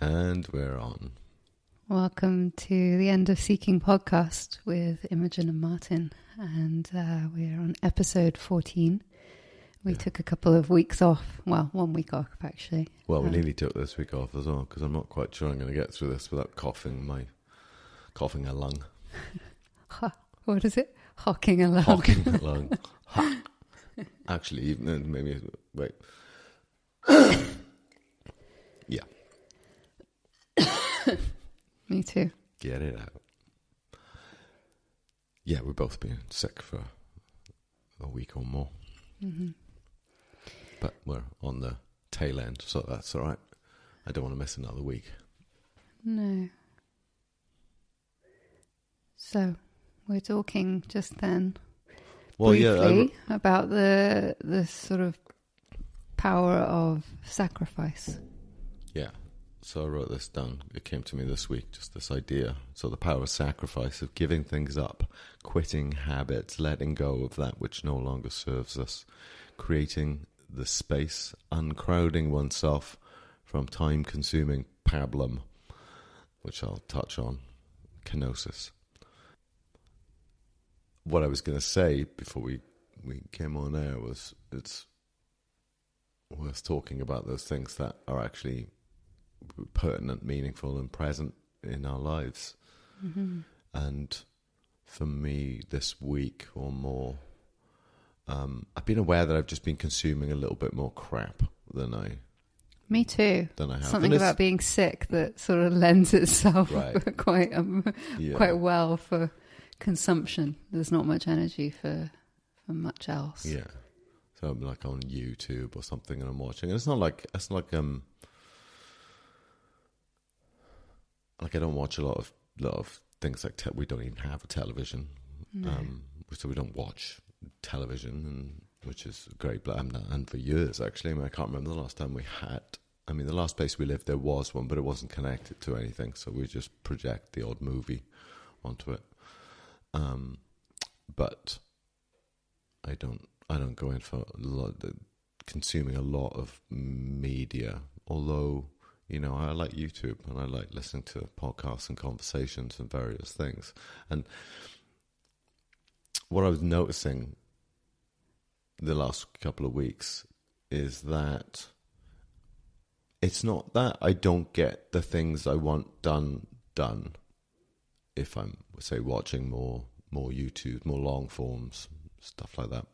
And we're on. Welcome to the End of Seeking podcast with Imogen and Martyn. And we're on episode 14. We took a couple of weeks off. Well, 1 week off, actually. Well, we nearly took this week off as well, because I'm not quite sure I'm going to get through this without coughing a lung. What is it? Hocking a lung. Hocking a lung. Actually, even maybe, wait. Yeah. Me too. Get it out. Yeah, we've both been sick for a week or more. Mm-hmm. But we're on the tail end, so that's all right. I don't want to miss another week. No. So, we're talking just then briefly about the sort of power of sacrifice. Yeah. So I wrote this down. It came to me this week, just this idea. So the power of sacrifice, of giving things up, quitting habits, letting go of that which no longer serves us, creating the space, uncrowding oneself from time-consuming pablum, which I'll touch on, Kenosis. What I was going to say before we came on air was it's worth talking about those things that are actually pertinent, meaningful and present in our lives. Mm-hmm. And for me this week or more, I've been aware that I've just been consuming a little bit more crap than I Me too. Than I have. Something about being sick that sort of lends itself quite well for consumption. There's not much energy for much else. Yeah. So I'm like on YouTube or something and I'm watching. And it's like I don't watch a lot of things like we don't even have a television. No. So we don't watch television, and which is great. But and for years actually, I can't remember the last time we had. I mean, the last place we lived there was one, but it wasn't connected to anything, so we just project the odd movie onto it. But I don't go in for consuming a lot of media, although. You know, I like YouTube and I like listening to podcasts and conversations and various things. And what I was noticing the last couple of weeks is that it's not that I don't get the things I want done if I'm, say, watching more YouTube, more long forms, stuff like that.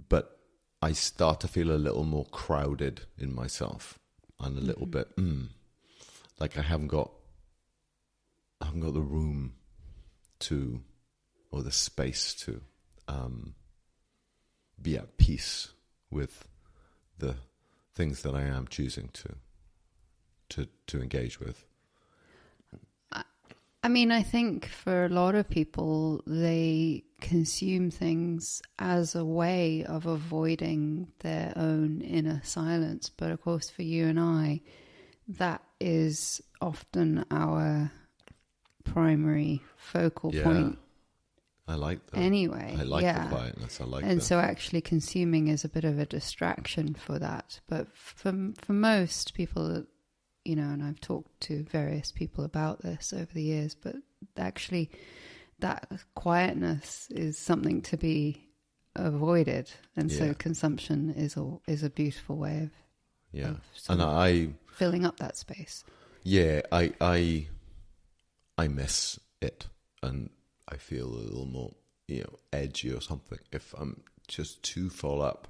But I start to feel a little more crowded in myself. And a little bit, like I haven't got the room to, or the space to, be at peace with the things that I am choosing to engage with. I mean, I think for a lot of people, they consume things as a way of avoiding their own inner silence. But of course, for you and I, that is often our primary focal point. I like that. Anyway, I like the quietness. I like that. And so actually consuming is a bit of a distraction for that. But for most people, you know, and I've talked to various people about this over the years, but actually that quietness is something to be avoided. And so consumption is a beautiful way of filling up that space. Yeah, I miss it, and I feel a little more, edgy or something if I'm just too full up.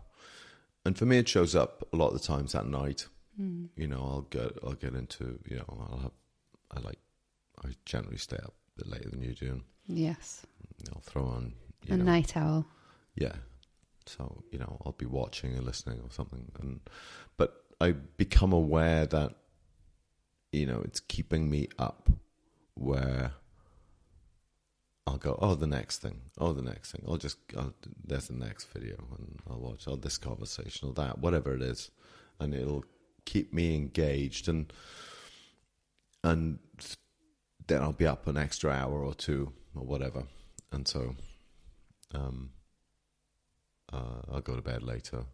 And for me, it shows up a lot of the times at night. You know, I'll get into, I generally stay up a bit later than you do. Yes. I'll throw on, a night owl. Yeah. So, I'll be watching or listening or something. But I become aware that, it's keeping me up where I'll go, the next thing. There's the next video and I'll watch, this conversation or that, whatever it is. And it'll keep me engaged and then I'll be up an extra hour or two or whatever, and so I'll go to bed later,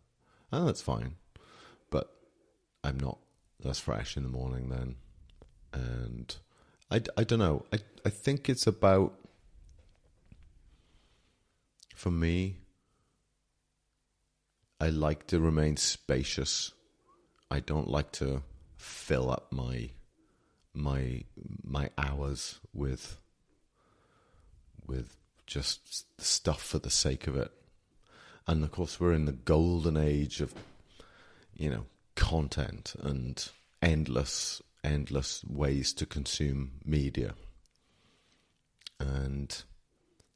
and that's fine. But I'm not that's fresh in the morning then. And I don't know. I think it's about, for me, I like to remain spacious. I don't like to fill up my hours with just stuff for the sake of it. And of course, we're in the golden age of, content and endless ways to consume media. And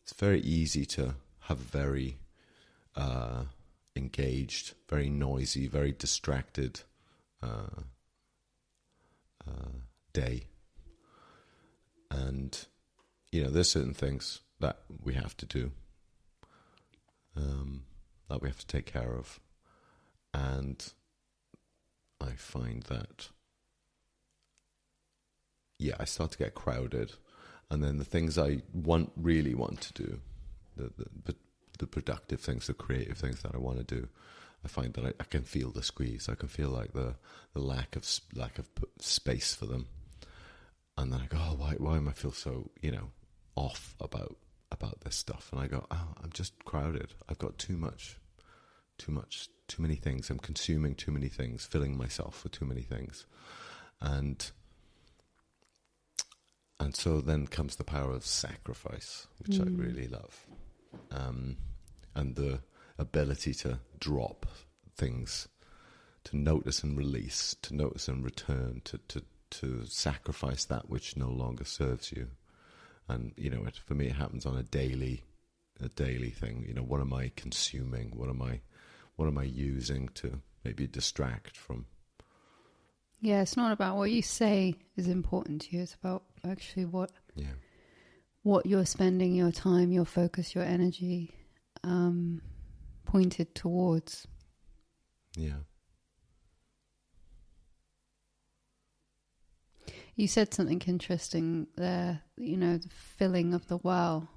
it's very easy to have a very engaged, very noisy, very distracted day. And, there's certain things that we have to do, that we have to take care of. And I find that, I start to get crowded. And then the things I really want to do, the productive things, the creative things that I want to do, I find that I can feel the squeeze. I can feel like the lack of space for them. And then I go, oh, why am I feel so, off about this stuff? And I go, oh, I'm just crowded. I've got too many things. I'm consuming too many things, filling myself with too many things. And so then comes the power of sacrifice, which I really love. And the ability to drop things, to notice and release, to notice and return, to sacrifice that which no longer serves you. And, for me, it happens on a daily thing. What am I consuming? What am I using to maybe distract from? Yeah, it's not about what you say is important to you. It's about actually what you're spending your time, your focus, your energy pointed towards. Yeah. You said something interesting there, the filling of the well.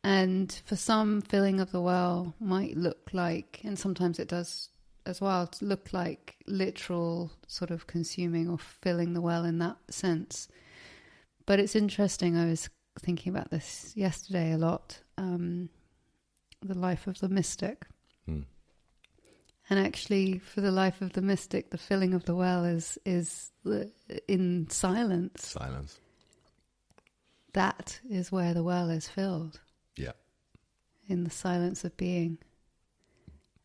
And for some, filling of the well might look like, and sometimes it does as well, to look like literal sort of consuming or filling the well in that sense. But it's interesting, I was thinking about this yesterday a lot, the life of the mystic. And actually, for the life of the mystic, the filling of the well is in silence. Silence. That is where the well is filled. Yeah. In the silence of being.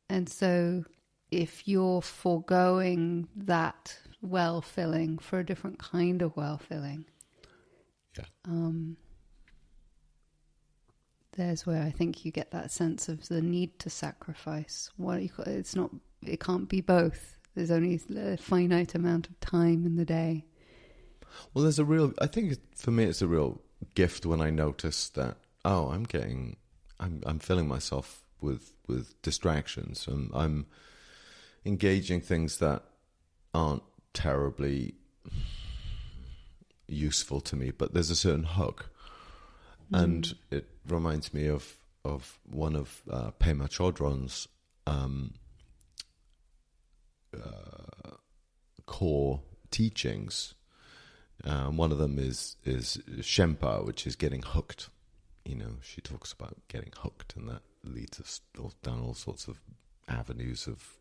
And so if you're foregoing that well filling for a different kind of well filling, there's where I think you get that sense of the need to sacrifice. It can't be both. There's only a finite amount of time in the day. Well, I think for me it's a real gift when I notice that, I'm filling myself with distractions, and I'm engaging things that aren't terribly useful to me, but there's a certain hook. And it reminds me of one of Pema Chodron's core teachings. One of them is Shempa, which is getting hooked. She talks about getting hooked, and that leads us down all sorts of avenues of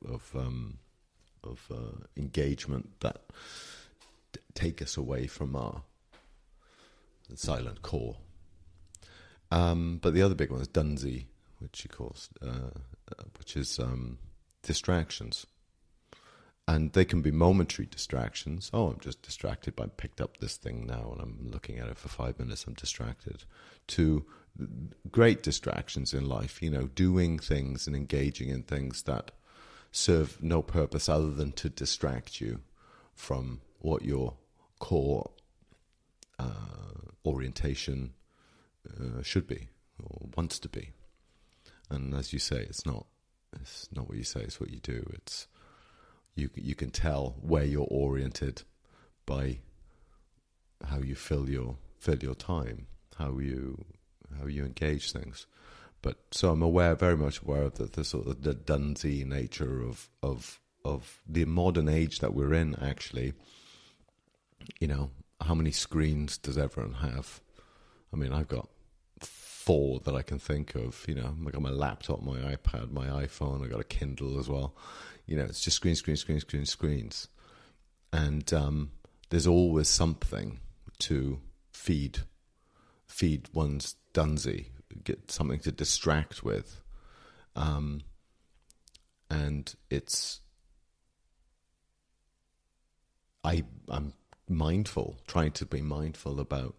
engagement that take us away from our silent core. But the other big one is Dunzi, which she calls, which is distractions. And they can be momentary distractions. Oh, I'm just distracted by picked up this thing now and I'm looking at it for 5 minutes, I'm distracted. To great distractions in life, doing things and engaging in things that serve no purpose other than to distract you from what your core orientation should be or wants to be. And as you say, it's not what you say, it's what you do. It's you can tell where you're oriented by how you fill your time, how you engage things. But so I'm very much aware of the sort of the Dunzi nature of the modern age that we're in, actually, you know, how many screens does everyone have? I mean, I've got 4 that I can think of. You know, I got my laptop, my iPad, my iPhone. I got a Kindle as well. You know, it's just screens. And there's always something to feed one's dunsy, get something to distract with. And it's, I'm trying to be mindful about,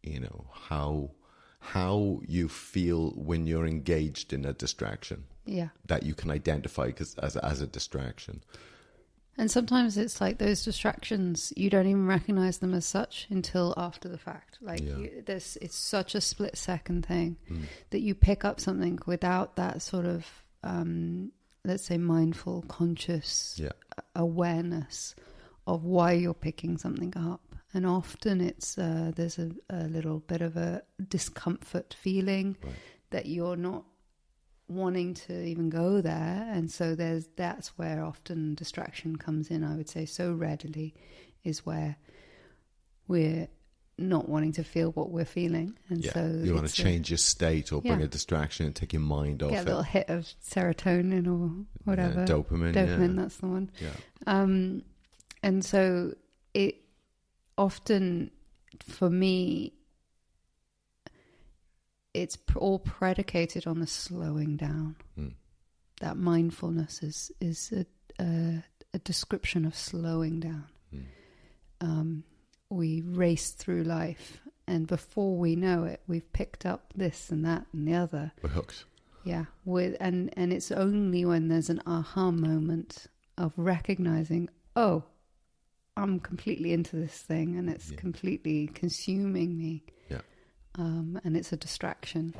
you know, how you feel when you're engaged in a distraction. Yeah. That you can identify as a distraction. And sometimes it's like those distractions, you don't even recognize them as such until after the fact. Like it's such a split second thing that you pick up something without that sort of, let's say, mindful, conscious awareness of why you're picking something up. And often it's there's a little bit of a discomfort feeling that you're not wanting to even go there, and so that's where often distraction comes in. I would say so readily is where we're not wanting to feel what we're feeling, and so you want to change your state or bring a distraction and take your mind off get a little hit of serotonin or whatever, dopamine. That's the one. And so it often, for me, it's all predicated on the slowing down. That mindfulness is a description of slowing down. We race through life, and before we know it, we've picked up this and that and the other. We're hooked. Yeah, and it's only when there's an aha moment of recognizing, oh, I'm completely into this thing, and it's completely consuming me. And it's a distraction.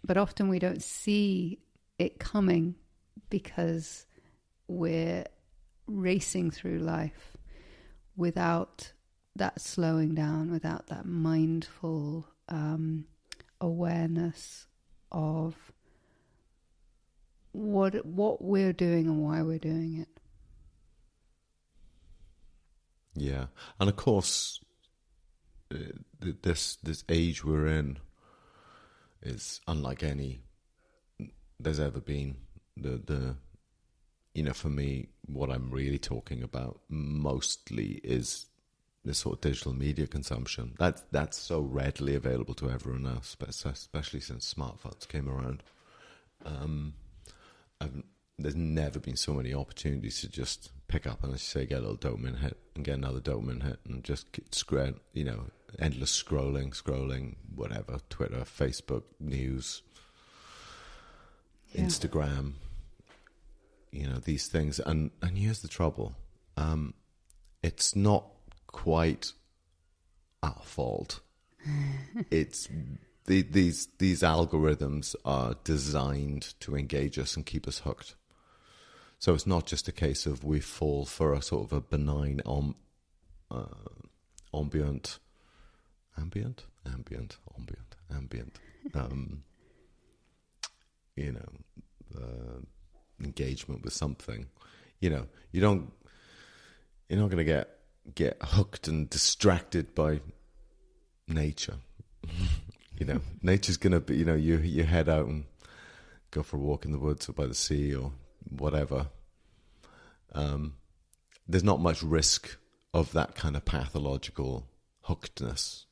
But often we don't see it coming because we're racing through life without that slowing down, without that mindful awareness of what we're doing and why we're doing it. Yeah. And of course, this age we're in is unlike any there's ever been. The you know, for me, what I'm really talking about mostly is this sort of digital media consumption. That's so readily available to everyone now, especially since smartphones came around. There's never been so many opportunities to just pick up and, as you say, get a little dopamine hit and get another dopamine hit and just scroll, you know, endless scrolling, whatever, Twitter, Facebook, news, Instagram, you know, these things. And here's the trouble. It's not quite our fault. It's these algorithms are designed to engage us and keep us hooked. So it's not just a case of we fall for a sort of a benign ambient you know, engagement with something. You know, you're not going to get hooked and distracted by nature. You know, nature's going to be, you know, you head out and go for a walk in the woods or by the sea or whatever. There's not much risk of that kind of pathological hookedness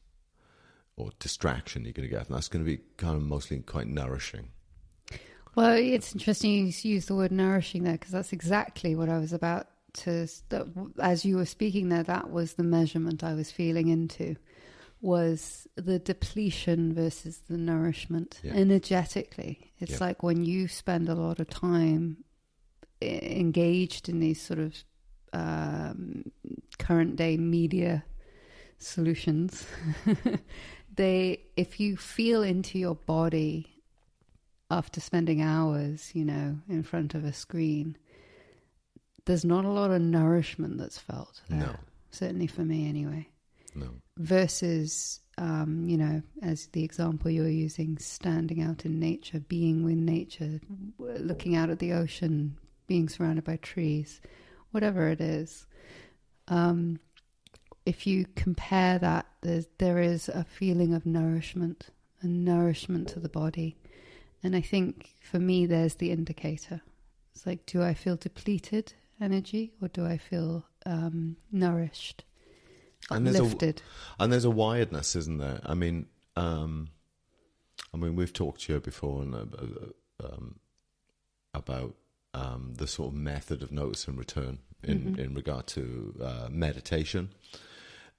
or distraction you're going to get, and that's going to be kind of mostly quite nourishing. Well, it's interesting you use the word nourishing there, because that's exactly what I was about to, as you were speaking there, that was the measurement I was feeling into, was the depletion versus the nourishment energetically. It's like when you spend a lot of time engaged in these sort of current day media solutions, if you feel into your body after spending hours, you know, in front of a screen, there's not a lot of nourishment that's felt there. No. Certainly for me anyway. No. Versus, you know, as the example you're using, standing out in nature, being with nature, looking out at the ocean, being surrounded by trees, whatever it is. If you compare that, there is a feeling of nourishment to the body. And I think for me, there's the indicator. It's like, do I feel depleted energy, or do I feel nourished, uplifted? And there's a wiredness, isn't there? I mean, we've talked here before about the sort of method of notice and return in regard to meditation,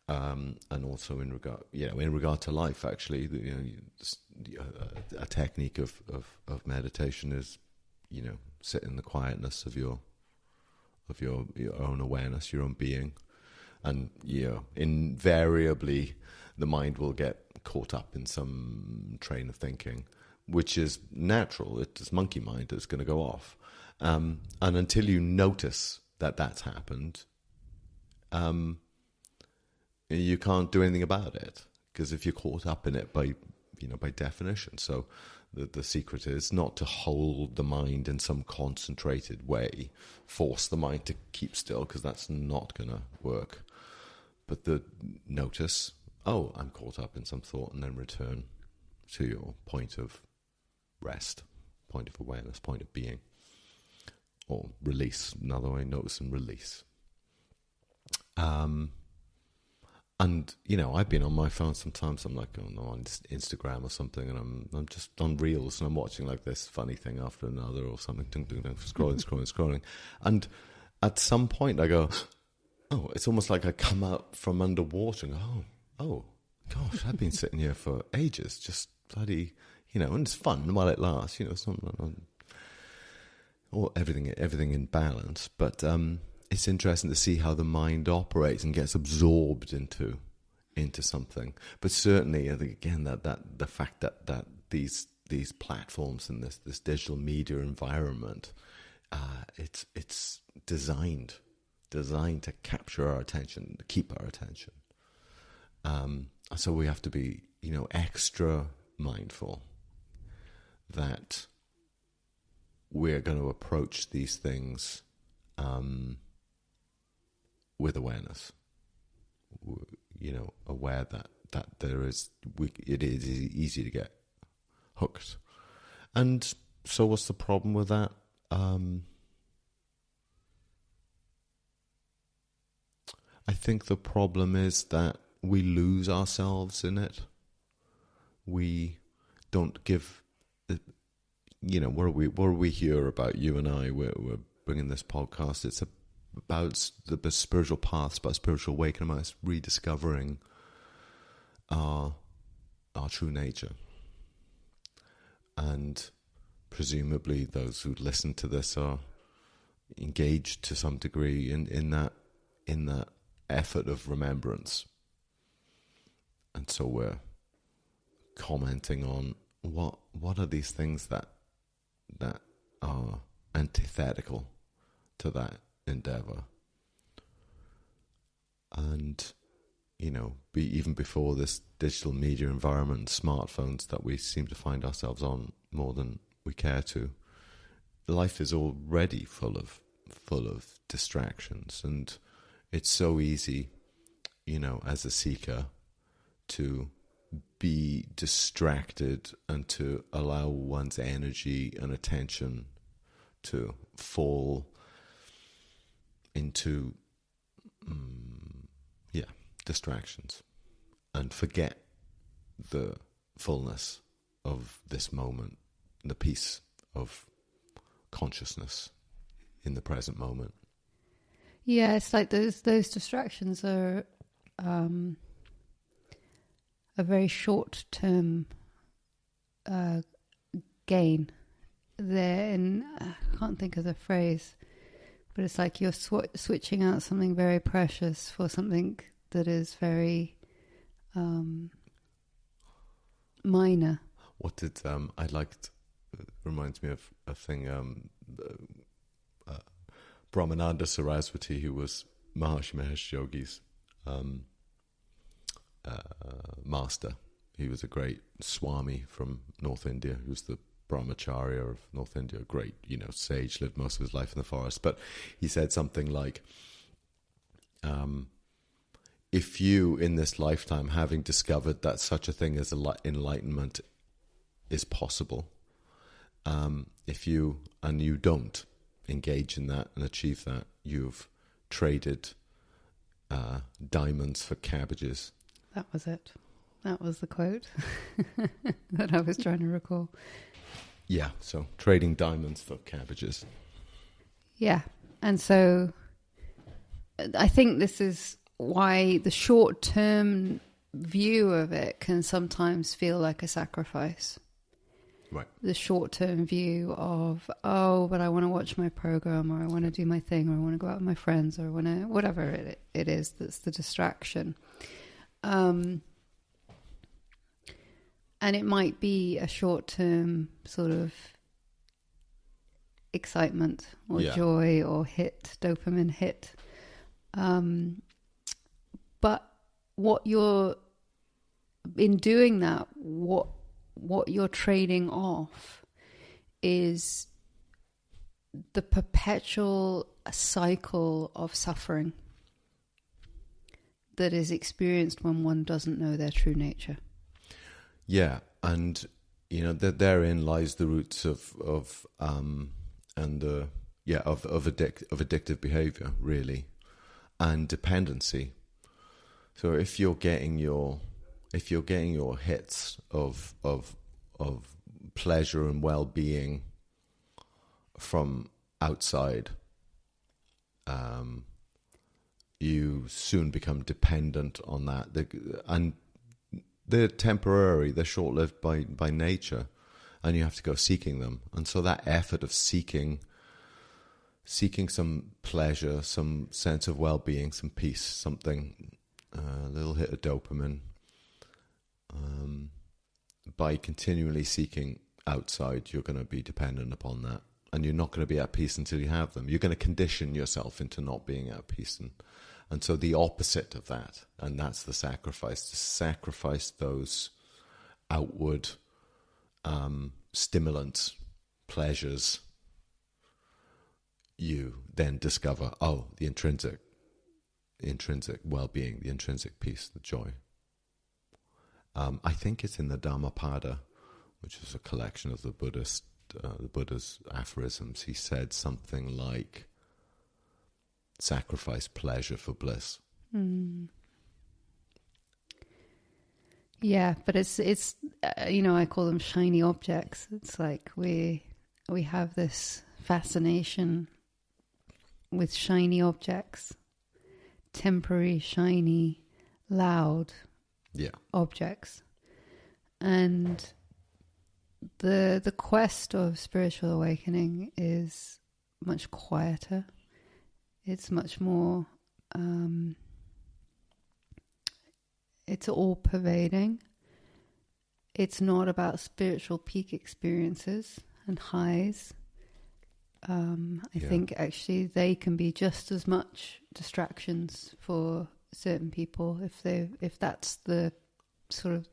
and also in regard to life. Actually, a technique of meditation is, sit in the quietness of your own awareness, your own being, and invariably the mind will get caught up in some train of thinking, which is natural. It's monkey mind that's going to go off, and until you notice that that's happened, you can't do anything about it, because if you're caught up in it by definition. So the secret is not to hold the mind in some concentrated way, force the mind to keep still, because that's not going to work. But notice, I'm caught up in some thought, and then return to your point of rest, point of awareness, point of being, or release. Another way, notice and release. And I've been on my phone sometimes. I'm like, on Instagram or something, and I'm just on Reels, and I'm watching like this funny thing after another or something, scrolling, and at some point I go, it's almost like I come out from underwater and go, oh gosh, I've been sitting here for ages, just bloody, and it's fun while it lasts. It's not or everything in balance, but it's interesting to see how the mind operates and gets absorbed into something. But certainly, I think again that the fact that these platforms and this digital media environment, it's designed to capture our attention, to keep our attention. So we have to be extra mindful that we're going to approach these things with awareness, aware that it is easy to get hooked. And so what's the problem with that? I think the problem is that we lose ourselves in it. We don't give, what we hear about you and I, we're bringing this podcast, it's about the spiritual paths, about spiritual awakening, about us rediscovering our true nature. And presumably those who listen to this are engaged to some degree in that effort of remembrance. And so we're commenting on what are these things that are antithetical to that endeavor. And even before this digital media environment, smartphones that we seem to find ourselves on more than we care to, life is already full of distractions, and it's so easy, as a seeker, to be distracted and to allow one's energy and attention to fall into distractions and forget the fullness of this moment, the peace of consciousness in the present moment. Yeah, it's like those distractions are a very short-term gain. I can't think of the phrase, but it's like you're switching out something very precious for something that is very minor. What did I liked? Reminds me of a thing. Brahmananda Saraswati, who was Maharishi Mahesh Yogi's master. He was a great Swami from North India, who was the brahmacharya of North India, a great, sage, lived most of his life in the forest. But he said something like, if you, in this lifetime, having discovered that such a thing as enlightenment is possible, if you don't engage in that and achieve that, you've traded diamonds for cabbages. That was it. That was the quote that I was trying to recall. Yeah, so trading diamonds for cabbages. Yeah, and so I think this is why the short-term view of it can sometimes feel like a sacrifice. Right. The short-term view of, but I want to watch my program, or I want to do my thing, or I want to go out with my friends, or I want to, whatever it is that's the distraction. And it might be a short-term sort of excitement or joy or dopamine hit. But in doing that, what you're trading off is the perpetual cycle of suffering that is experienced when one doesn't know their true nature. Yeah, and therein lies the roots of addictive behavior, really, and dependency. So if you're getting your hits of pleasure and well-being from outside, you soon become dependent on that. They're temporary, they're short-lived by nature, and you have to go seeking them. And so that effort of seeking some pleasure, some sense of well-being, some peace, something, a little hit of dopamine, by continually seeking outside, you're going to be dependent upon that. And you're not going to be at peace until you have them. You're going to condition yourself into not being at peace. And so the opposite of that, and that's the sacrifice, to sacrifice those outward stimulants, pleasures, you then discover, the intrinsic well-being, the intrinsic peace, the joy. I think it's in the Dhammapada, which is a collection of the Buddha's aphorisms. He said something like, sacrifice pleasure for bliss. Yeah, but it's I call them shiny objects. It's like we have this fascination with shiny objects, temporary, shiny, loud objects, and the quest of spiritual awakening is much quieter. It's much more, it's all pervading. It's not about spiritual peak experiences and highs. I think actually they can be just as much distractions for certain people if that's the sort of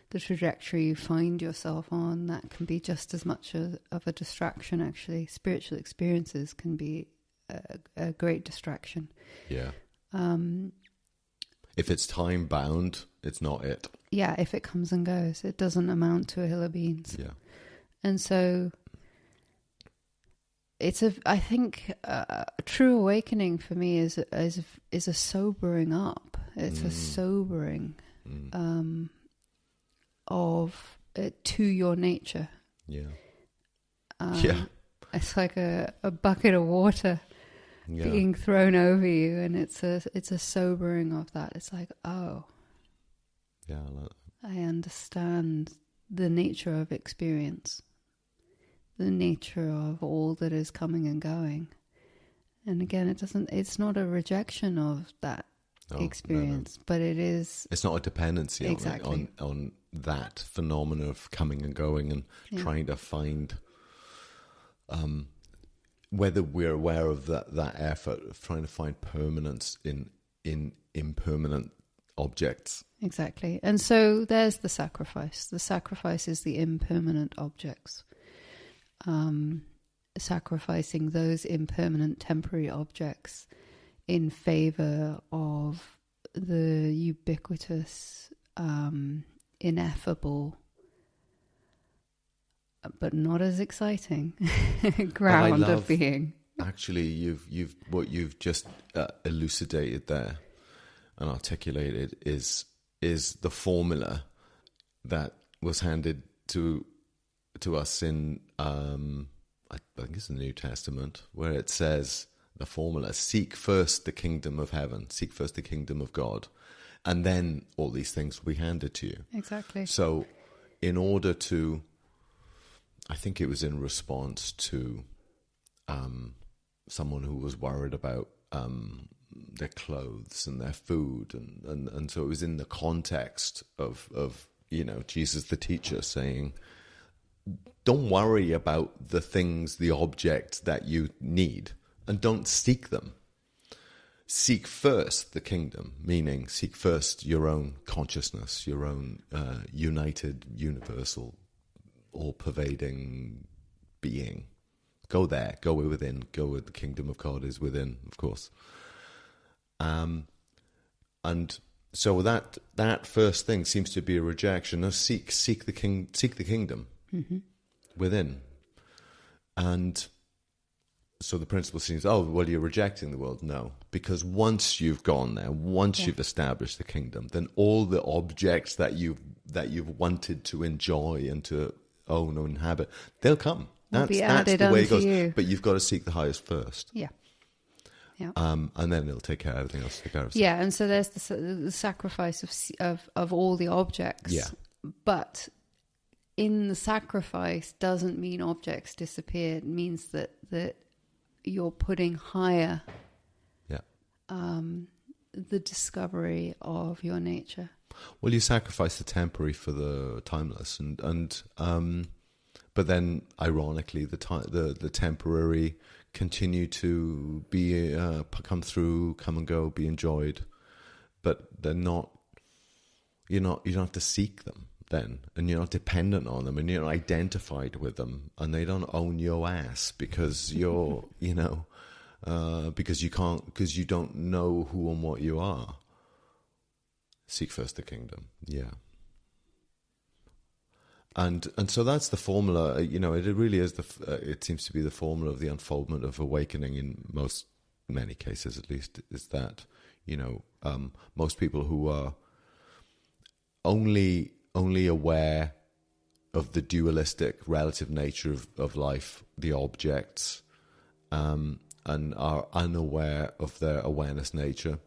the trajectory you find yourself on. That can be just as much of a distraction. Actually, spiritual experiences can be a great distraction. Yeah. If it's time bound, it's not it. Yeah, if it comes and goes, it doesn't amount to a hill of beans. Yeah. And so I think a true awakening for me is a sobering up. It's a sobering of to your nature. Yeah. It's like a bucket of water being thrown over you, and it's a sobering of that. It's like, I understand the nature of experience, the nature of all that is coming and going. And again, it's not a rejection of that experience, but it is. It's not a dependency exactly on that phenomena of coming and going and trying to find. Whether we're aware of that effort of trying to find permanence in impermanent objects. Exactly. And so there's the sacrifice. The sacrifice is the impermanent objects. sacrificing those impermanent temporary objects in favor of the ubiquitous, ineffable, but not as exciting ground of being. Actually, what you've just elucidated there and articulated is the formula that was handed to us in I think it's the New Testament, where it says the formula: seek first the kingdom of heaven, seek first the kingdom of God, and then all these things will be handed to you. Exactly. So in order to, I think it was in response to someone who was worried about their clothes and their food, and so it was in the context of Jesus the teacher saying, don't worry about the things, the objects that you need, and don't seek them. Seek first the kingdom, meaning seek first your own consciousness, your own united, universal, all-pervading being. Go there, go within, go where the kingdom of God is within, of course. And so that first thing seems to be a rejection of seek the kingdom within. And so the principle seems, oh, well, you're rejecting the world. No, because once you've gone there, once you've established the kingdom, then all the objects that you've wanted to enjoy and to own or inhabit, they'll come. That's the way it goes. You. But you've got to seek the highest first. Yeah. Yeah. And then it'll take care of everything else. Take care of itself. Yeah, and so there's the sacrifice of all the objects. Yeah. But in the sacrifice doesn't mean objects disappear. It means that you're putting higher the discovery of your nature. Well, you sacrifice the temporary for the timeless, and but then ironically the temporary continue to be come and go, be enjoyed, but they're not. You don't have to seek them then, and you're not dependent on them, and you're not identified with them, and they don't own your ass because you're because you don't know who and what you are. Seek first the kingdom, yeah. And so that's the formula. It really is it seems to be the formula of the unfoldment of awakening in many cases, at least, is that most people who are only aware of the dualistic relative nature of life, the objects, and are unaware of their awareness nature.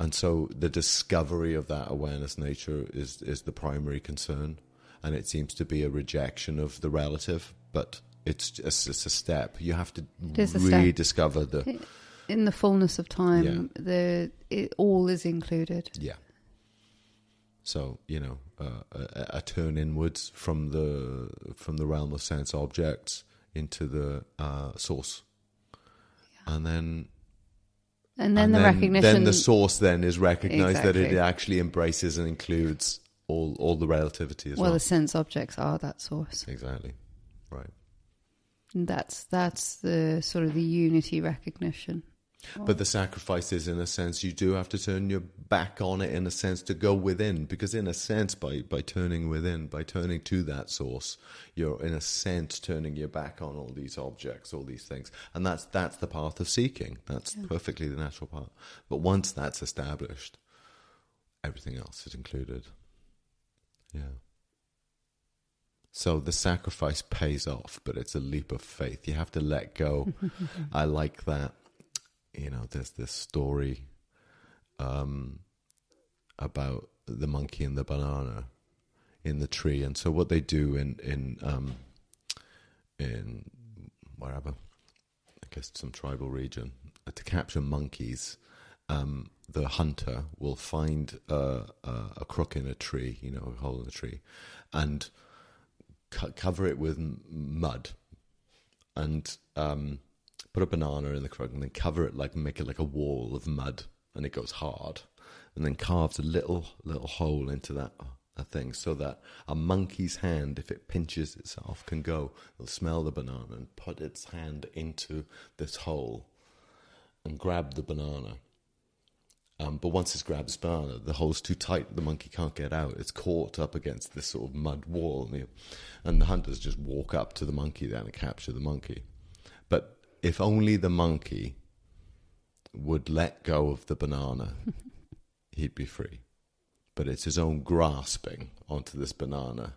And so the discovery of that awareness nature is the primary concern. And it seems to be a rejection of the relative, but it's a step. You have to rediscover in the fullness of time. It all is included. Yeah. So a turn inwards from the realm of sense objects into the source, and then the recognition. Then the source then is recognized that it actually embraces and includes all the relativity as well. Well, the sense objects are that source. Exactly, right. And that's the sort of the unity recognition. But the sacrifice is, in a sense, you do have to turn your back on it, in a sense, to go within. Because in a sense, by turning within, by turning to that source, you're, in a sense, turning your back on all these objects, all these things. And that's the path of seeking. That's perfectly the natural path. But once that's established, everything else is included. Yeah. So the sacrifice pays off, but it's a leap of faith. You have to let go. I like that. There's this story about the monkey and the banana in the tree, and so what they do in wherever, I guess some tribal region, to capture monkeys, the hunter will find a crook in a tree, a hole in the tree, and cover it with mud, and put a banana in the crook, and then cover it, make it like a wall of mud, and it goes hard, and then carves a little hole into that a thing, so that a monkey's hand, if it pinches itself, can go, it'll smell the banana and put its hand into this hole and grab the banana. But once it's grabbed this banana, the hole's too tight, the monkey can't get out. It's caught up against this sort of mud wall. And the hunters just walk up to the monkey then and capture the monkey. But if only the monkey would let go of the banana, he'd be free. But it's his own grasping onto this banana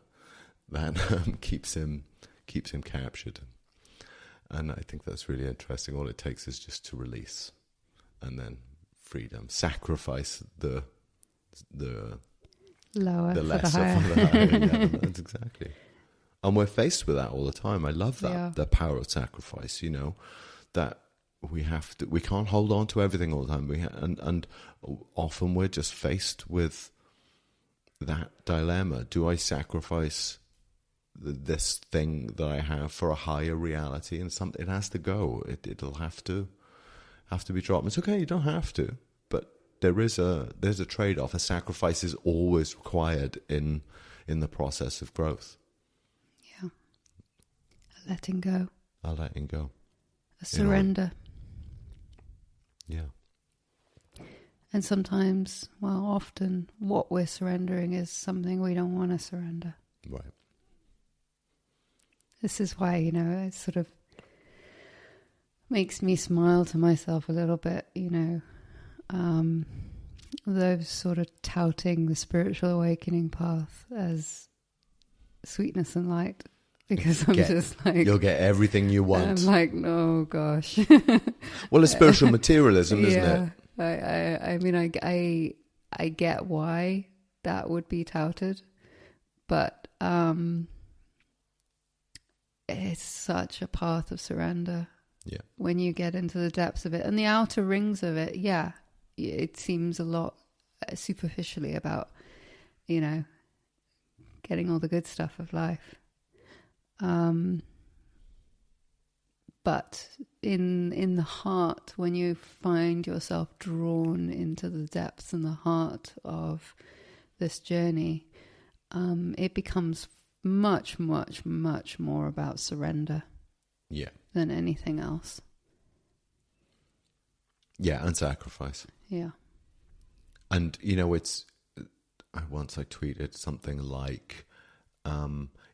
that keeps him captured. And I think that's really interesting. All it takes is just to release, and then sacrifice the lower, the lesser for the higher. for the higher. Yeah, that's exactly. And we're faced with that all the time. I love that, Yeah. the power of sacrifice. That we can't hold on to everything all the time. And often we're just faced with that dilemma. Do I sacrifice this thing that I have for a higher reality? And it has to go. It'll have to be dropped. It's okay, you don't have to, but there's a trade-off. A sacrifice is always required in the process of growth. Yeah. A letting go. A letting go. A surrender. Yeah. And sometimes, often, what we're surrendering is something we don't want to surrender. Right. This is why, it sort of makes me smile to myself a little bit, those sort of touting the spiritual awakening path as sweetness and light, because I'm just like... You'll get everything you want. I'm like, oh gosh. Well, it's spiritual materialism, isn't it? I mean, I get why that would be touted, but it's such a path of surrender. Yeah. When you get into the depths of it and the outer rings of it, it seems a lot superficially about, getting all the good stuff of life. But in the heart, when you find yourself drawn into the depths and the heart of this journey, it becomes much, much, much more about surrender. Yeah. Than anything else. Yeah, and sacrifice. Yeah. And, once I tweeted something like,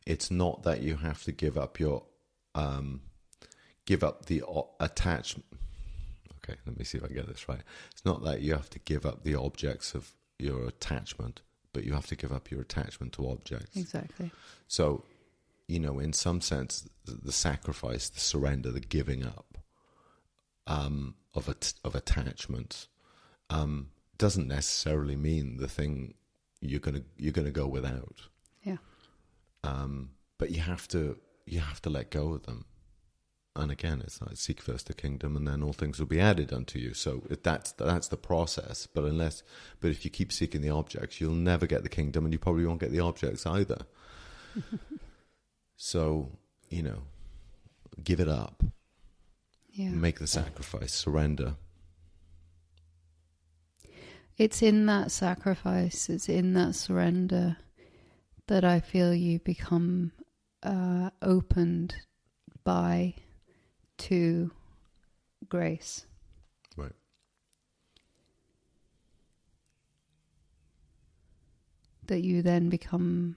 it's not that you have to give up the attachment. Okay, let me see if I get this right. It's not that you have to give up the objects of your attachment, but you have to give up your attachment to objects. Exactly. So, in some sense, the sacrifice, the surrender, the giving up of attachments doesn't necessarily mean the thing you're gonna go without. Yeah. But you have to let go of them. And again, it's like seek first the kingdom, and then all things will be added unto you. So that's the process. But if you keep seeking the objects, you'll never get the kingdom, and you probably won't get the objects either. So, give it up. Yeah. Make the sacrifice, surrender. It's in that sacrifice, it's in that surrender that I feel you become opened to grace. Right. That you then become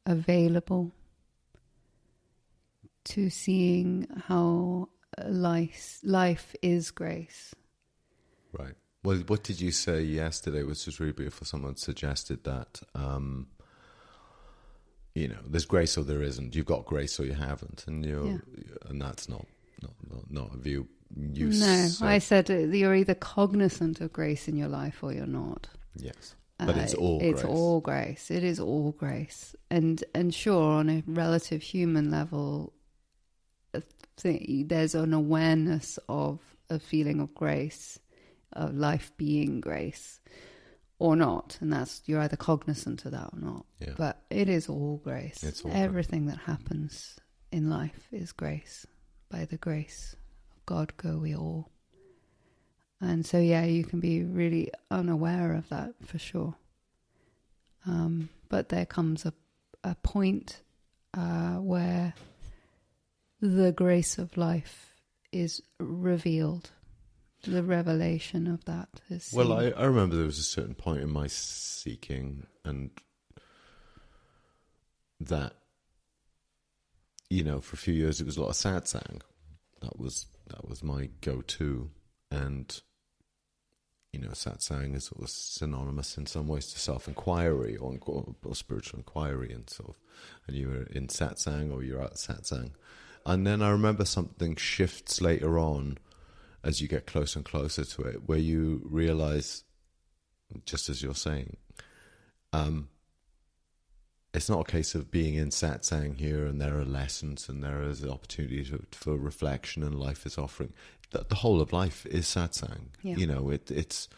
available to seeing how life is grace. Right. Well, what did you say yesterday, which was really beautiful? Someone suggested that, there's grace or there isn't. You've got grace or you haven't, and and that's not a view you. No, I said you're either cognizant of grace in your life or you're not. Yes. But it's all grace. It's all grace. It is all grace. And sure, on a relative human level, there's an awareness of a feeling of grace, of life being grace, or not. And you're either cognizant of that or not. Yeah. But it is all grace. It's all everything that happens in life is grace. By the grace of God go we all. And so, you can be really unaware of that for sure. But there comes a point where the grace of life is revealed. The revelation of that is seen. Well, I remember there was a certain point in my seeking, and that, for a few years it was a lot of satsang. That was my go-to, and satsang is sort of synonymous in some ways to self-inquiry or spiritual inquiry, and you were in satsang or you're out satsang. And then I remember something shifts later on as you get closer and closer to it, where you realize, just as you're saying, it's not a case of being in satsang here and there are lessons and there is opportunities for reflection and life is offering. The whole of life is satsang. Yeah. It's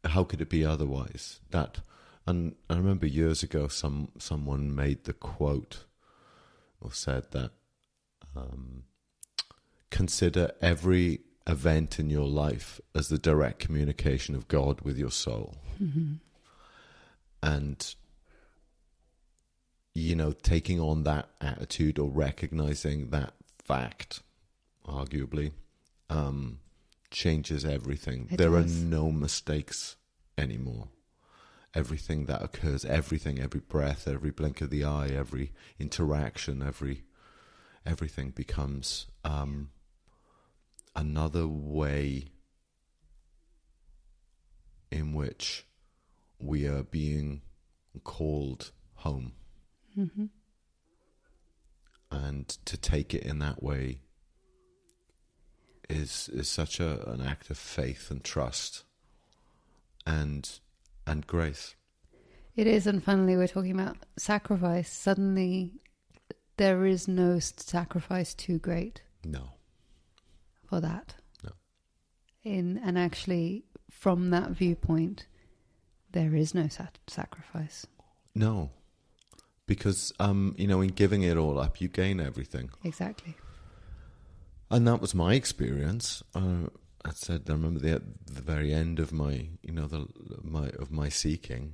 how could it be otherwise? And I remember years ago someone made the quote or said that consider every event in your life as the direct communication of God with your soul. Mm-hmm. And taking on that attitude or recognizing that fact, arguably, changes everything. There are no mistakes anymore. Everything that occurs, every breath, every blink of the eye, every interaction, everything becomes another way in which we are being called home. Mm-hmm. And to take it in that way is such an act of faith and trust and grace. It is, and finally we're talking about sacrifice. Suddenly there is no sacrifice too great. No. For that. No. And actually, from that viewpoint, there is no sacrifice. No. Because, in giving it all up, you gain everything. Exactly. And that was my experience. I remember the very end of my seeking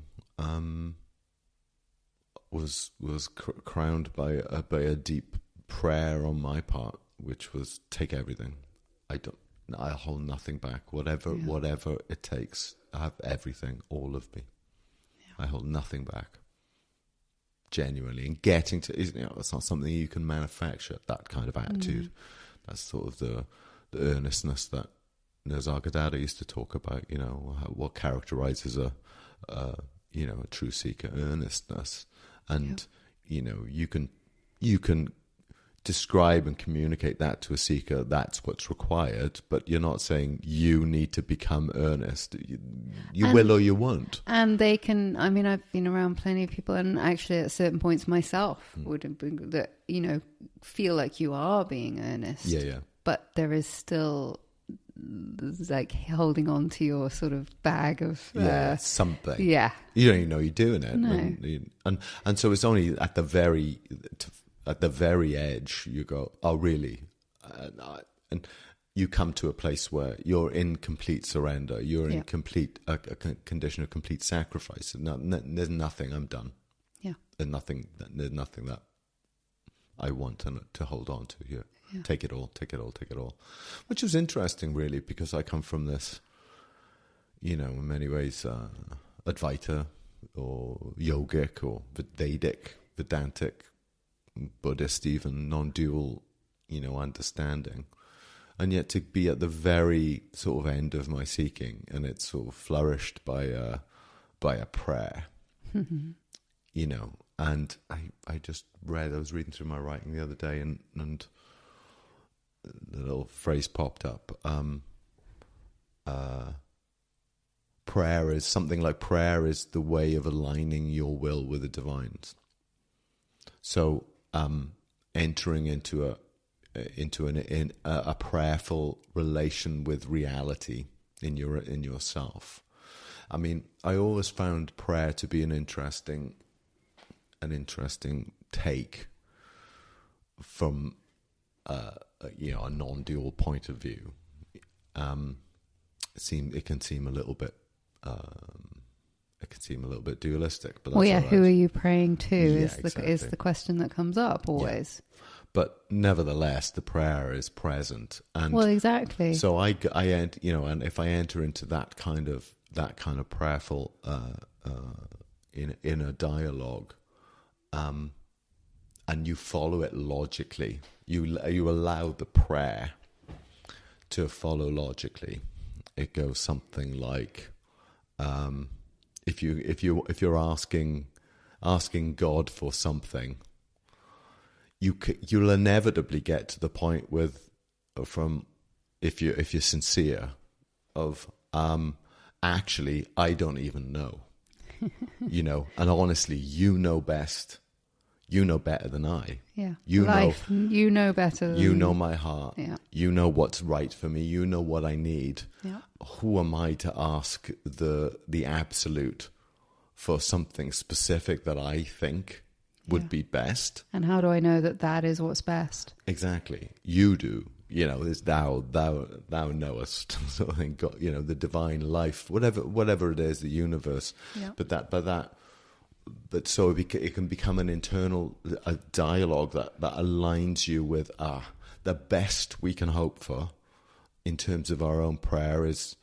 was crowned by a deep prayer on my part, which was take everything. I hold nothing back. Whatever it takes, I have everything, all of me. Yeah. I hold nothing back. Genuinely, and getting to, it's not something you can manufacture, that kind of attitude. That's sort of the earnestness that Nisargadatta used to talk about, what characterizes a true seeker, earnestness. And, you can describe and communicate that to a seeker, that's what's required, but you're not saying you need to become earnest. You will or you won't. And they can, I've been around plenty of people, and actually at certain points myself would have been that, feel like you are being earnest. Yeah. But there is still like holding on to your sort of bag of something. Yeah. You don't even know you're doing it. No. And so it's only at the very edge you go, oh really? And you come to a place where you're in complete surrender. You're in complete a condition of complete sacrifice. There's nothing. I'm done. Yeah. There's nothing that I want to hold on to here. Yeah. Take it all. Which was interesting, really, because I come from this, in many ways, Advaita or yogic or Vedantic, Buddhist, even non-dual, understanding. And yet to be at the very sort of end of my seeking, and it's sort of flourished by a prayer, and I just I was reading through my writing the other day, and the little phrase popped up. Prayer is something like prayer is the way of aligning your will with the divines. So entering into a prayerful relation with reality in yourself. I always found prayer to be an interesting take from a non-dual point of view. It can seem a little bit seem a little bit dualistic, but that's well, yeah, all right. who are you praying to is exactly. the question that comes up always. Yeah. But nevertheless, the prayer is present, and Well, exactly. so I and if I enter into that kind of prayerful in a dialogue, and you follow it logically, you allow the prayer to follow logically. It goes something like, if you're asking God for something, you'll inevitably get to the point if you're sincere of actually I don't even know, and honestly you know best. You know better than I. Yeah. You know better than... You know my heart. Yeah. You know what's right for me. You know what I need. Yeah. Who am I to ask the absolute for something specific that I think would be best? And how do I know that is what's best? Exactly. You do. It's thou knowest sort of thing. God, the divine life, whatever it is, the universe. Yeah. But so it can become an internal dialogue that aligns you with the best we can hope for in terms of our own prayer is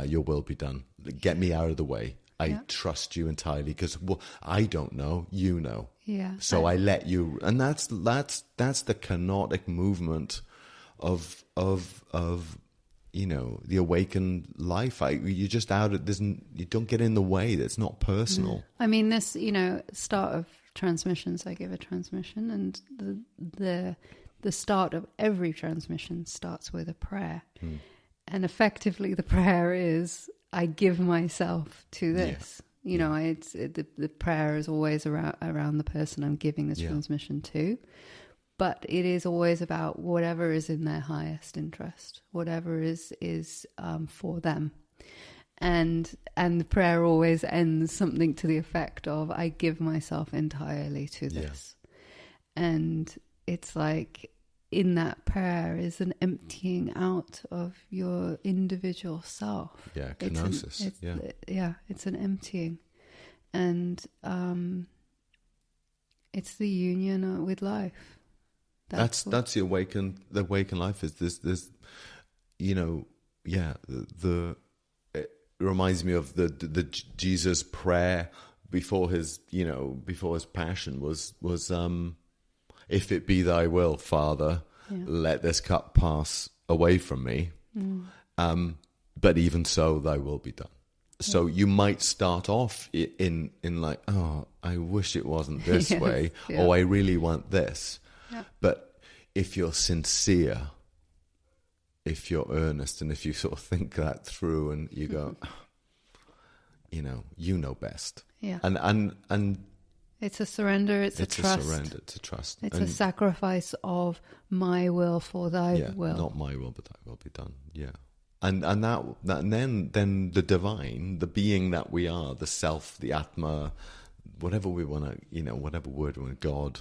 your will be done. Get me out of the way. I trust you entirely because I don't know, you know. Yeah. So I let you, and that's the kenotic movement of the awakened life. You just you don't get in the way. That's not personal. I mean, this, start of transmissions, I give a transmission, and the start of every transmission starts with a prayer. And effectively the prayer is, I give myself to this. The prayer is always around the person I'm giving the transmission to. But it is always about whatever is in their highest interest, whatever is for them, and the prayer always ends something to the effect of, "I give myself entirely to this," and it's like in that prayer is an emptying out of your individual self. Yeah, kenosis. It's an emptying, and it's the union with life. That's the awakened life is this it reminds me of the Jesus prayer before his passion was if it be thy will, Father, let this cup pass away from me, but even so thy will be done. So you might start off in like, oh, I wish it wasn't this way, or I really want this. Yeah. But if you're sincere, if you're earnest, and if you sort of think that through and you go, you know best. Yeah. And it's a surrender, it's a trust. It's a surrender, it's a trust. It's a sacrifice of my will for thy will. Not my will, but thy will be done. Yeah. And then the divine, the being that we are, the self, the Atma, whatever we want to, whatever word we want, God,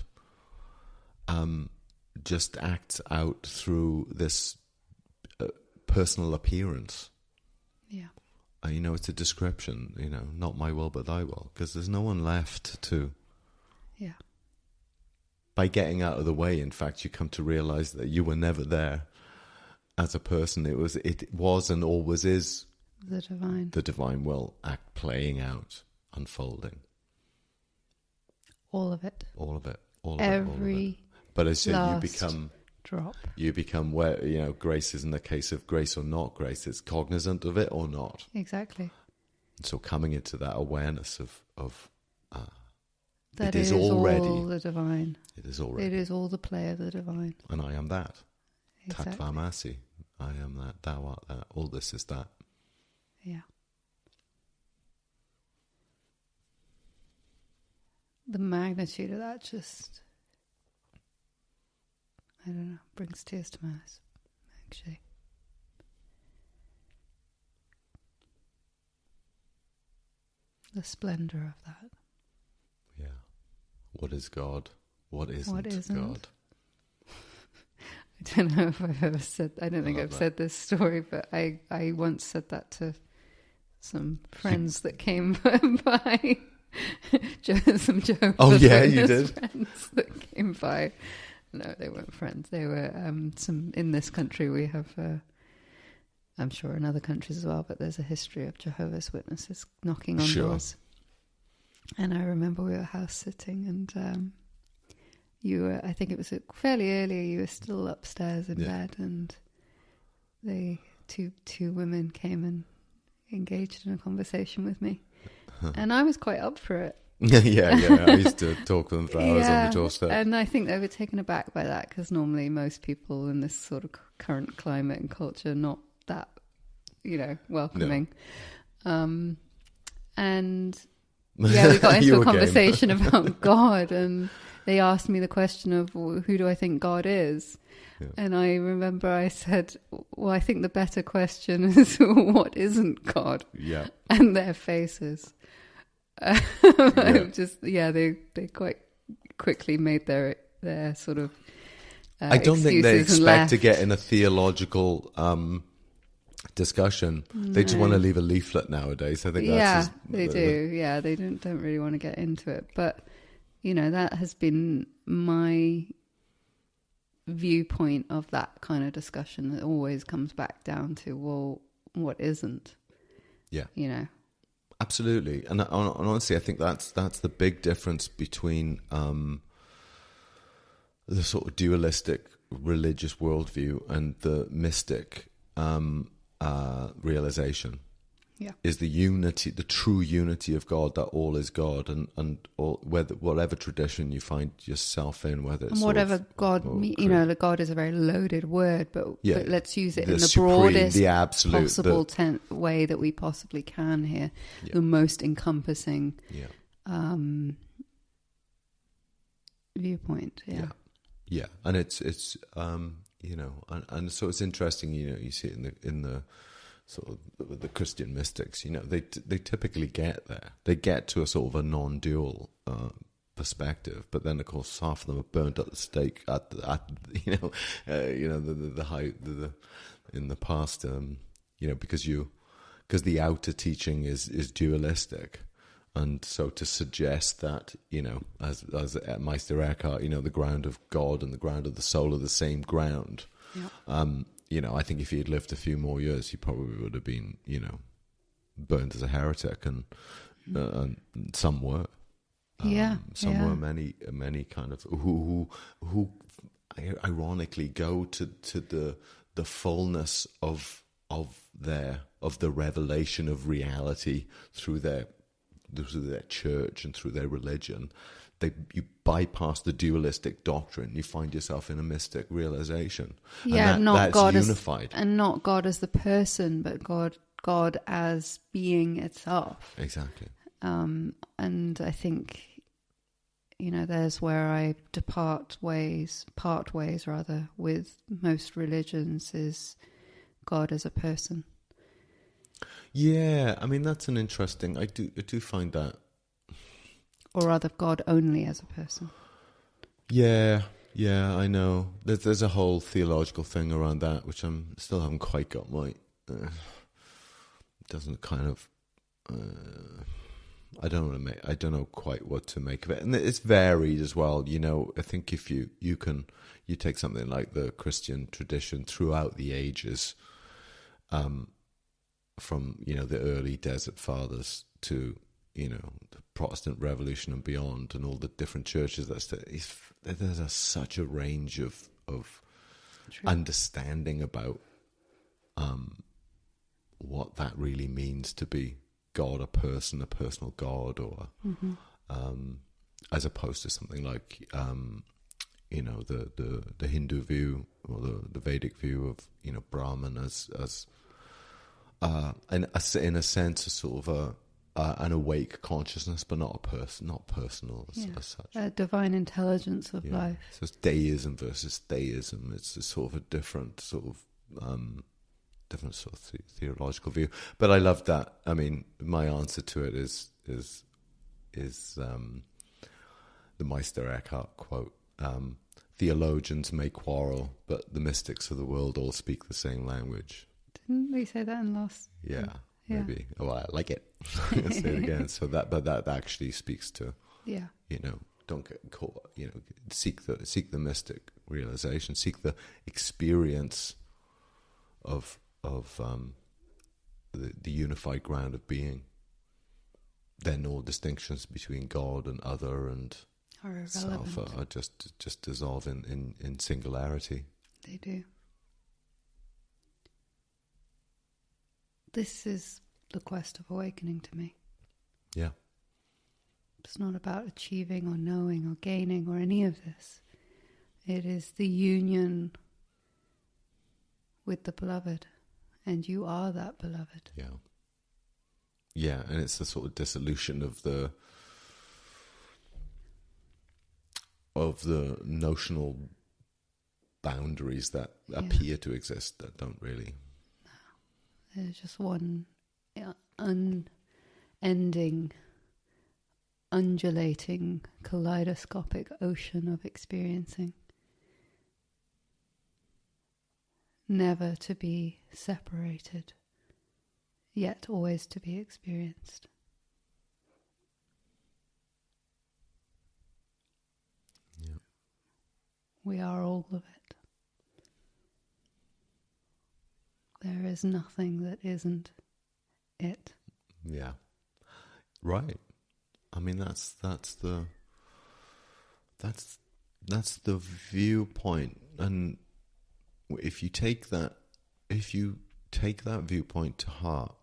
just acts out through this personal appearance. Yeah. It's a description, not my will but thy will, because there's no one left to. Yeah. By getting out of the way, in fact, you come to realize that you were never there as a person. It was and always is the divine will act playing out, unfolding. All of it. Every but as you become where grace isn't a case of grace or not grace, it's cognizant of it or not. Exactly. And so coming into that awareness of that it is already all the divine. It is already. It is all the play of the divine. And I am that. Exactly. Tatvamasi. I am that. Thou art that. All this is that. Yeah. The magnitude of that just, I don't know, brings tears to my eyes, actually. The splendor of that. Yeah. What is God? What isn't God? I don't know if I've ever said, I don't think I've said this story, but I once said that to some friends that came by. Some Jehovah's Oh yeah, you Witness did. friends that came by. No, they weren't friends. They were some in this country. We have, I'm sure, in other countries as well. But there's a history of Jehovah's Witnesses knocking on Sure. doors. And I remember we were house sitting, and you were. I think it was fairly early. You were still upstairs in bed, and they two women came and engaged in a conversation with me, and I was quite up for it. yeah. I used to talk to them for hours on the doorstep. And I think they were taken aback by that, because normally most people in this sort of current climate and culture are not that, welcoming. No. And yeah, we got into a conversation about God, and they asked me the question of, well, who do I think God is? Yeah. And I remember I said, well, I think the better question is, what isn't God? Yeah. And their faces. They quite quickly made their sort of I don't think they expect to get in a theological discussion. No. They just want to leave a leaflet nowadays. I think that's they do. Yeah, they don't really want to get into it. But that has been my viewpoint of that kind of discussion. That always comes back down to, well, what isn't? Yeah. Absolutely, and honestly, I think that's the big difference between the sort of dualistic religious worldview and the mystic realization. Yeah, is the unity, the true unity of God, that all is God, and all, whatever tradition you find yourself in, whether it's whatever God, God is a very loaded word, but let's use it in the supreme, broadest the absolute, possible way that we possibly can here, the most encompassing viewpoint. Yeah, and it's and so it's interesting. You see it in the sort of the Christian mystics, they typically get there. They get to a sort of a non-dual perspective, but then of course half of them are burnt at the stake in the past, because the outer teaching is dualistic, and so to suggest that as Meister Eckhart, the ground of God and the ground of the soul are the same ground. Yeah. I think if he had lived a few more years, he probably would have been, burned as a heretic, and some were. Some were. Many kind of who ironically go to the fullness of the revelation of reality through their church and through their religion. You bypass the dualistic doctrine. You find yourself in a mystic realization. Yeah, and not that's God unified, and not God as the person, but God as being itself. Exactly. And I think there's where I part ways with most religions, is God as a person. Yeah, I mean that's an interesting. I do find that. Or rather, God only as a person. Yeah, I know. There's a whole theological thing around that, which I'm still haven't quite got my. Doesn't kind of. I don't know quite what to make of it, and it's varied as well. I think if you take something like the Christian tradition throughout the ages, from the early Desert Fathers to the Protestant Revolution and beyond, and all the different churches. There's such a range of understanding about what that really means to be God, a person, a personal God, or as opposed to something like the Hindu view or the Vedic view of Brahman as in a sense a sort of an awake consciousness, but not a person, not personal as such. A divine intelligence of life. So it's deism versus theism. It's a sort of a different sort of theological view. But I love that. I mean, my answer to it is the Meister Eckhart quote: "Theologians may quarrel, but the mystics of the world all speak the same language." Didn't we say that in last? Yeah. Yeah. maybe. Oh, I like it. Say it again. So that actually speaks to, Yeah. Don't get caught. Seek the mystic realization. Seek the experience of the unified ground of being. Then all distinctions between God and other and Are self irrelevant. are just dissolve in singularity. They do. This is the quest of awakening to me. Yeah. It's not about achieving or knowing or gaining or any of this. It is the union with the beloved, and you are that beloved. Yeah. Yeah, and it's the sort of dissolution of the notional boundaries that appear to exist that don't really. There's just one unending, undulating, kaleidoscopic ocean of experiencing. Never to be separated, yet always to be experienced. Yeah. We are all of it. There is nothing that isn't it. Yeah. Right. I mean, that's the viewpoint, and if you take that viewpoint to heart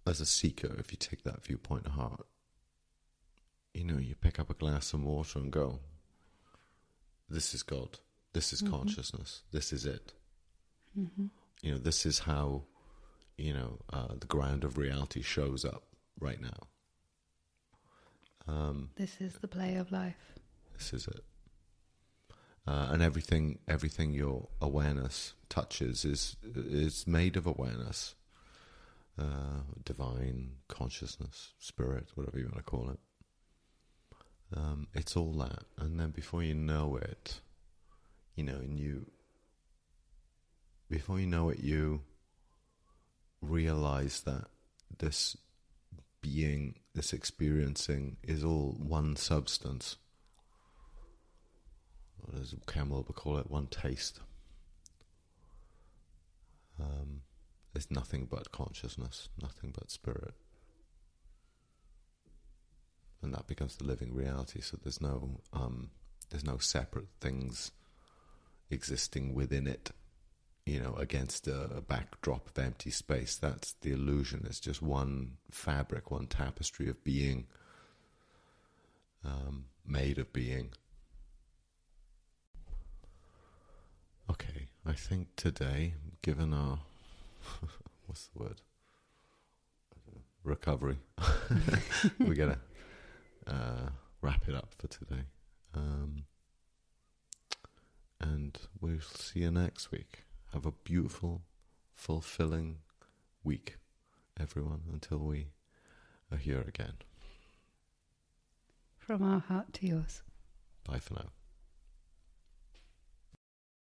as a seeker, if you take that viewpoint to heart, you pick up a glass of water and go, this is God, this is consciousness, this is it. Mm-hmm. This is how the ground of reality shows up right now. This is the play of life. This is it. And everything your awareness touches is made of awareness, divine consciousness, spirit, whatever you want to call it. It's all that, and then before you know it, you realize that this being, this experiencing, is all one substance. As Campbell would call it, one taste. There's nothing but consciousness, nothing but spirit. And that becomes the living reality, so there's no separate things existing within it, against a backdrop of empty space. That's the illusion. It's just one fabric, one tapestry of being, made of being. Okay, I think today, given our what's the word? Recovery. We're gonna wrap it up for today, and we'll see you next week. Have a beautiful, fulfilling week, everyone, until we are here again. From our heart to yours. Bye for now.